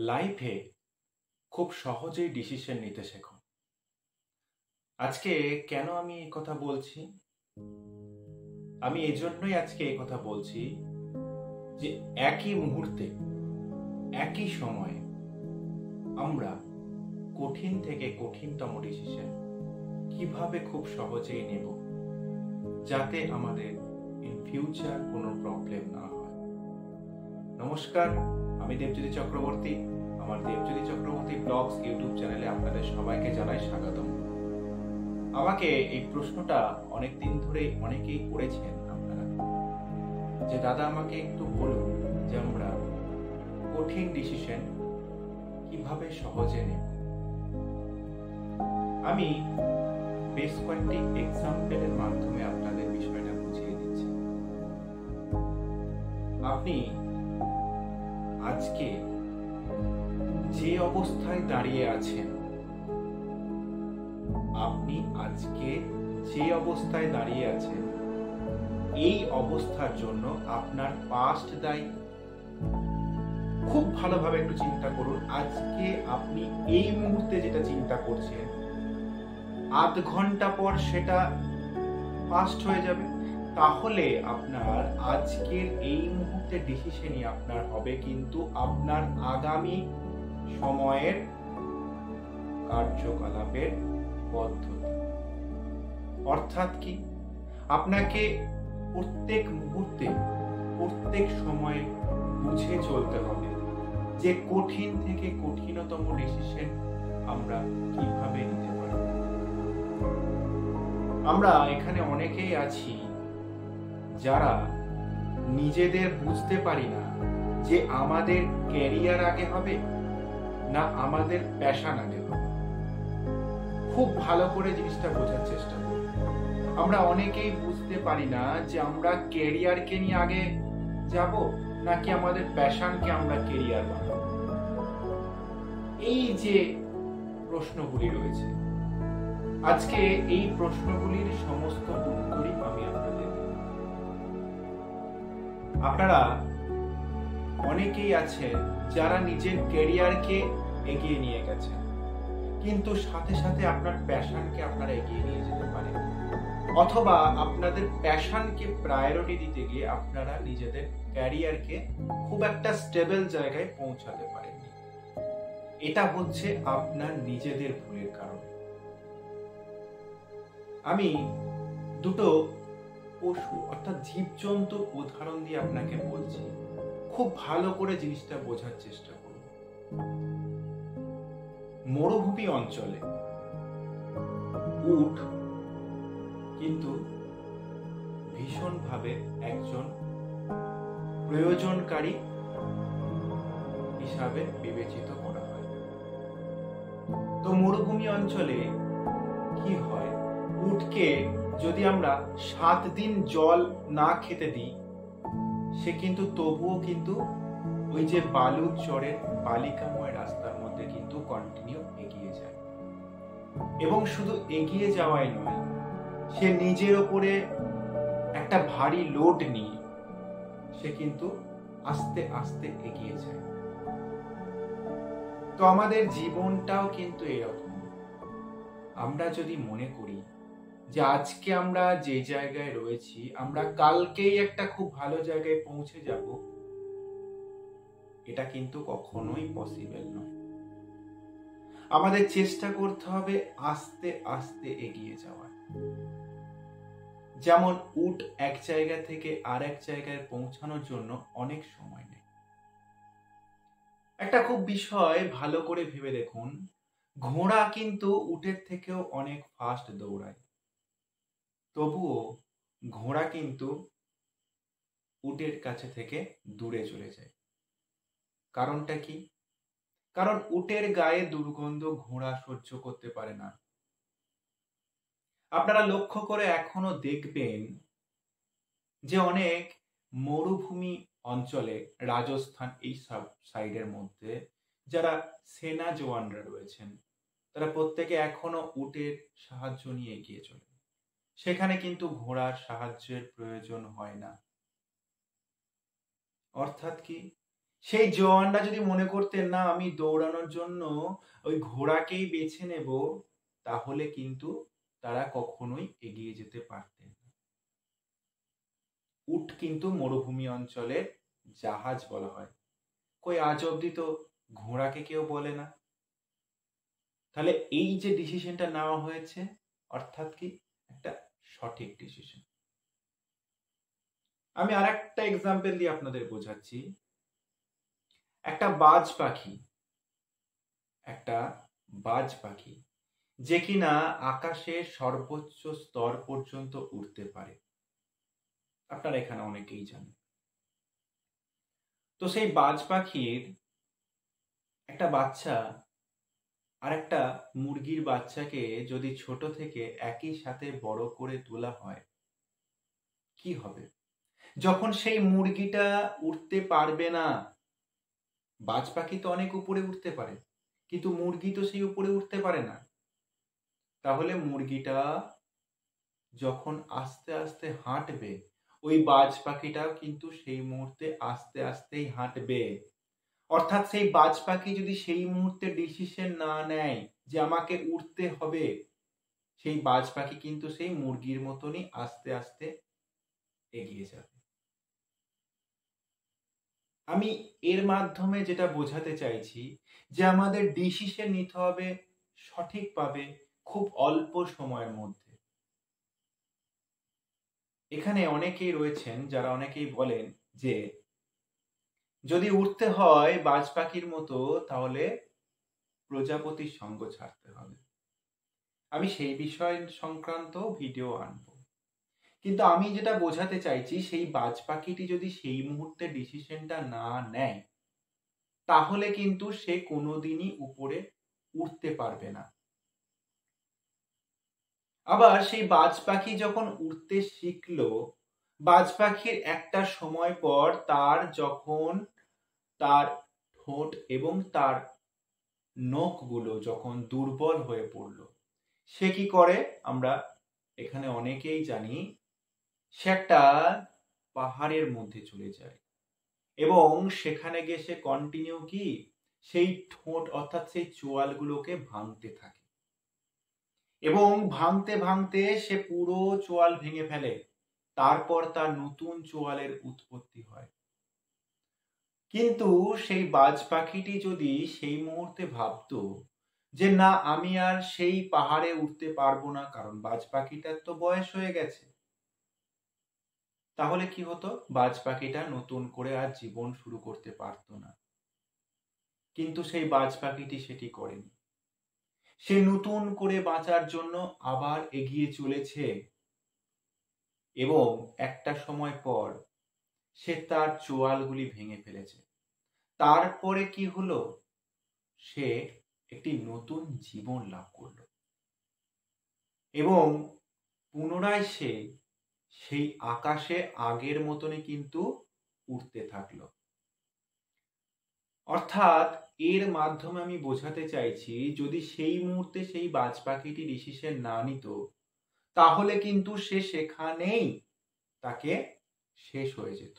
লাইফে খুব সহজেই ডিসিশন নিতে শেখো। আজকে কেন আমি এই কথা বলছি? আমি এজন্যই আজকে এই কথা বলছি যে একই মুহূর্তে একই সময়ে আমরা কঠিন থেকে কঠিনতম ডিসিশন কিভাবে খুব সহজেই নেব, যাতে আমাদের ইন ফিউচার কোনো প্রবলেম না হয়। নমস্কার, আমি দেবজ্যোতি চক্রবর্তী। আমার দেবজ্যোতি চক্রবর্তী ব্লগস ইউটিউব চ্যানেলে আপনাদের সবাইকে জানাই স্বাগতম। আমাকে এই প্রশ্নটা অনেকদিন ধরেই অনেকেই করেছেন আপনারা, যে দাদা আমাকে একটু বলুন যে আমরা কঠিন ডিসিশন কিভাবে সহজে নেব। আমি বেশ কয়েকটি এক্সাম্পলের মাধ্যমে আপনাদের বিষয়টা বুঝিয়ে দিচ্ছি। আপনি আজকে যে অবস্থায় দাঁড়িয়ে আছেন, এই অবস্থার জন্য আপনার পাস্ট দায়ী। খুব ভালোভাবে একটু চিন্তা করুন। আজকে আপনি এই মুহূর্তে যেটা চিন্তা করছেন, আধ ঘন্টা পর সেটা পাস্ট হয়ে যাবে। তাহলে আপনার আজকের এই মুহূর্তে ডিসিশনই আপনার হবে কিন্তু আপনার আগামী সময়ের কার্যকলাপের পদ্ধতি। অর্থাৎ কি, আপনাকে প্রত্যেক মুহূর্তে প্রত্যেক সময়ে বুঝে চলতে হবে যে কঠিন থেকে কঠিনতম ডিসিশন আমরা কিভাবে নিতে পারি। আমরা এখানে অনেকেই আছি যারা নিজেদের বুঝতে পারি না যে আমাদের ক্যারিয়ার আগে হবে না আমাদের প্যাশন আগে হবে। খুব ভালো করে জিনিসটা বোঝার চেষ্টা করি। আমরা অনেকেই বুঝতে পারি না যে আমরা ক্যারিয়ারকে নিয়ে আগে যাব নাকি আমাদের প্যাশনকে আমরা ক্যারিয়ার বানাবো। এই যে প্রশ্নগুলি রয়েছে, আজকে এই প্রশ্নগুলির সমস্ত উত্তরই আমি আপনাদের দেব। আপনারা অনেকেই আছেন যারা নিজের ক্যারিয়ারকে এগিয়ে নিয়ে গেছেন, কিন্তু সাথে সাথে আপনার প্যাশনকে আপনারা এগিয়ে নিয়ে যেতে পারেন, অথবা আপনাদের প্যাশনকে প্রায়োরিটি দিতে গিয়ে আপনারা নিজেদের ক্যারিয়ারকে খুব একটা স্টেবল জায়গায় পৌঁছাতে পারেননি। এটা হচ্ছে আপনার নিজেদের ভুলের কারণে। আমি দুটো পশু অর্থাৎ জীবজন্তুর উদাহরণ দিয়ে আপনাকে বলছি, খুব ভালো করে জিনিসটা বোঝার চেষ্টা করুন। মরুভূমি অঞ্চলে উট কিন্তু ভীষণভাবে একজন প্রয়োজনকারী হিসাবে বিবেচিত করা হয়। তো মরুভূমি অঞ্চলে কি হয়, উটকে যদি আমরা 7 দিন জল না খেতে দিই, সে কিন্তু তবুও কিন্তু ওই যে বালুর চরের বালিকাময় রাস্তার মধ্যে কিন্তু কন্টিনিউ এগিয়ে যায়। এবং শুধু এগিয়ে যাওয়াই নয়, সে নিজের ওপরে একটা ভারী লোড নিয়ে সে কিন্তু আস্তে আস্তে এগিয়ে যায়। তো আমাদের জীবনটাও কিন্তু এরকম। আমরা যদি মনে করি যে আজকে আমরা যে জায়গায় রয়েছি আমরা কালকেই একটা খুব ভালো জায়গায় পৌঁছে যাব, এটা কিন্তু কখনোই পসিবল নয়। আমাদের চেষ্টা করতে হবে আস্তে আস্তে এগিয়ে যাওয়ার। যেমন উট এক জায়গা থেকে আর এক জায়গায় পৌঁছানোর জন্য অনেক সময় নেয়। একটা খুব বিষয় ভালো করে ভেবে দেখুন, ঘোড়া কিন্তু উটের থেকেও অনেক ফাস্ট দৌড়ায়, তবুও ঘোড়া কিন্তু উটের কাছে থেকে দূরে চলে যায়। কারণটা কি? কারণ উটের গায়ে দুর্গন্ধ ঘোড়া সহ্য করতে পারে না। আপনারা লক্ষ্য করে এখনো দেখবেন যে অনেক মরুভূমি অঞ্চলে, রাজস্থান এই সব সাইডের মধ্যে যারা সেনা জওয়ানরা রয়েছেন, তারা প্রত্যেকে এখনো উটের সাহায্য নিয়ে এগিয়ে চলে। সেখানে কিন্তু ঘোড়ার সাহায্যের প্রয়োজন হয় না। অর্থাৎ কি, সেই জওয়ানরা যদি মনে করতেন না আমি দৌড়ানোর জন্য ওই ঘোড়াকেই বেছে নেব, তাহলে কিন্তু তারা কখনোই এগিয়ে যেতে পারতেন না। উট কিন্তু মরুভূমি অঞ্চলের জাহাজ বলা হয়, কই আজ অব্দি তো ঘোড়াকে কেউ বলে না। তাহলে এই যে ডিসিশনটা নেওয়া হয়েছে, অর্থাৎ কি একটা সঠিক ডিসিশন। আমি আরেকটা এক্সাম্পল দিয়ে আপনাদের বোঝাচ্ছি। একটা বাজ পাখি যে কিনা আকাশের সর্বোচ্চ স্তর পর্যন্ত উঠতে পারে, আপনারা এখানে অনেকেই জানেন। তো সেই বাজ পাখির একটা বাচ্চা আর একটা মুরগির বাচ্চাকে যদি ছোট থেকে একই সাথে বড় করে তোলা হয়, কি হবে? যখন সেই মুরগিটা উঠতে পারবে না, বাজ পাখি তো অনেক উপরে উঠতে পারে, কিন্তু মুরগি তো সেই উপরে উঠতে পারে না। তাহলে মুরগিটা যখন আস্তে আস্তে হাঁটবে, ওই বাজ পাখিটাও কিন্তু সেই মুহূর্তে আস্তে আস্তেই হাঁটবে। অর্থাৎ সেই বাজ পাখি যদি সেই মুহূর্তে ডিসিশন না নেয় যে আমাকে উঠতে হবে, সেই বাজ পাখি কিন্তু সেই মুরগির মতনই আস্তে আস্তে এগিয়ে যাবে। আমি এর মাধ্যমে যেটা বোঝাতে চাইছি যে আমাদের ডিসিশন নিতে হবে সঠিকভাবে, খুব অল্প সময়ের মধ্যে। এখানে অনেকেই রয়েছেন যারা অনেকেই বলেন যে যদি উঠতে হয় বাজ পাখির মতো, তাহলে প্রজাপতির সঙ্গ ছাড়তে হবে। আমি সেই বিষয় সংক্রান্ত ভিডিও আনবো, কিন্তু আমি যেটা বোঝাতে চাইছি সেই বাজ পাখিটি যদি সেই মুহূর্তে ডিসিশনটা না নেয়, তাহলে কিন্তু সে কোনোদিনই উপরে উঠতে পারবে না। আবার সেই বাজ পাখি যখন উঠতে শিখলো, বাজ পাখির একটা সময় পর যখন তার ঠোঁট এবং তার নখগুলো যখন দুর্বল হয়ে পড়ল, সে কি করে আমরা এখানে অনেকেই জানি, সে একটা পাহাড়ের মধ্যে চলে যায় এবং সেখানে গিয়ে সে কন্টিনিউ কি সেই ঠোঁট অর্থাৎ সেই চোয়ালগুলোকে ভাঙতে থাকে এবং ভাঙতে ভাঙতে সে পুরো চোয়াল ভেঙে ফেলে। তারপর তার নতুন চোয়ালের উৎপত্তি হয়। কিন্তু সেই বাজ পাখিটি যদি সেই মুহূর্তে ভাবতো যে না আমি আর সেই পাহাড়ে উঠতে পারবো না, কারণ বাজ পাখিটার তো বয়স হয়ে গেছে, তাহলে কি হতো? বাজ পাখিটা নতুন করে আর জীবন শুরু করতে পারতো না। কিন্তু সেই বাজ পাখিটি সেটি করেনি। সে নতুন করে বাঁচার জন্য আবার এগিয়ে চলেছে এবং একটা সময় পর সে তার চোয়ালগুলি ভেঙে ফেলেছে। তারপরে কি হলো? সে একটি নতুন জীবন লাভ করলো এবং পুনরায় সে সেই আকাশে আগের মতনই কিন্তু উঠতে থাকলো। অর্থাৎ এর মাধ্যমে আমি বোঝাতে চাইছি, যদি সেই মুহূর্তে সেই বাজ পাখিটি ডিসিশন না নিত, তাহলে কিন্তু সে সেখানেই তাকে শেষ হয়ে যেত।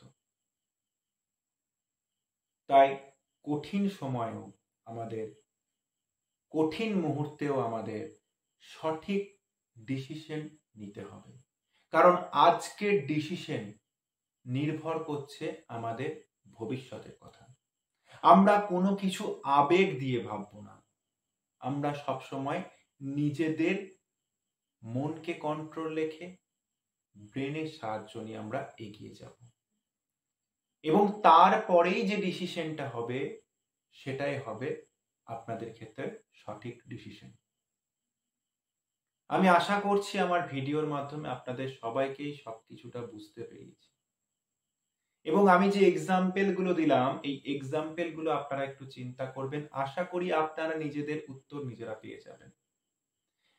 তাই কঠিন সময়েও আমাদের, কঠিন মুহূর্তেও আমাদের সঠিক ডিসিশন নিতে হবে, কারণ আজকের ডিসিশন নির্ভর করছে আমাদের ভবিষ্যতের কথা। আমরা কোনো কিছু আবেগ দিয়ে ভাববো না, আমরা সবসময় নিজেদের মনকে কন্ট্রোল রেখে ব্রেনের সাহায্য নিয়ে আমরা এগিয়ে যাব এবং তারপরেই যে ডিসিশনটা হবে সেটাই হবে আপনাদের ক্ষেত্রে সঠিক ডিসিশন। আমি আশা করছি আমার ভিডিওর মাধ্যমে আপনাদের সবাইকেই সবকিছুটা বুঝতে পেরেছি এবং আমি যে এক্সাম্পলগুলো দিলাম, এই এক্সাম্পলগুলো আপনারা একটু চিন্তা করবেন। আশা করি আপনারা নিজেদের উত্তর নিজেরা পেয়ে যাবেন।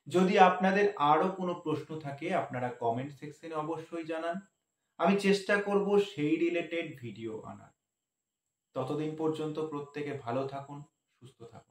যদি আপনাদের আরো কোনো প্রশ্ন থাকে আপনারা কমেন্ট সেকশনে অবশ্যই জানান, আমি চেষ্টা করব সেই রিলেটেড ভিডিও আনার। ততদিন পর্যন্ত প্রত্যেকে ভালো থাকুন, সুস্থ থাকুন।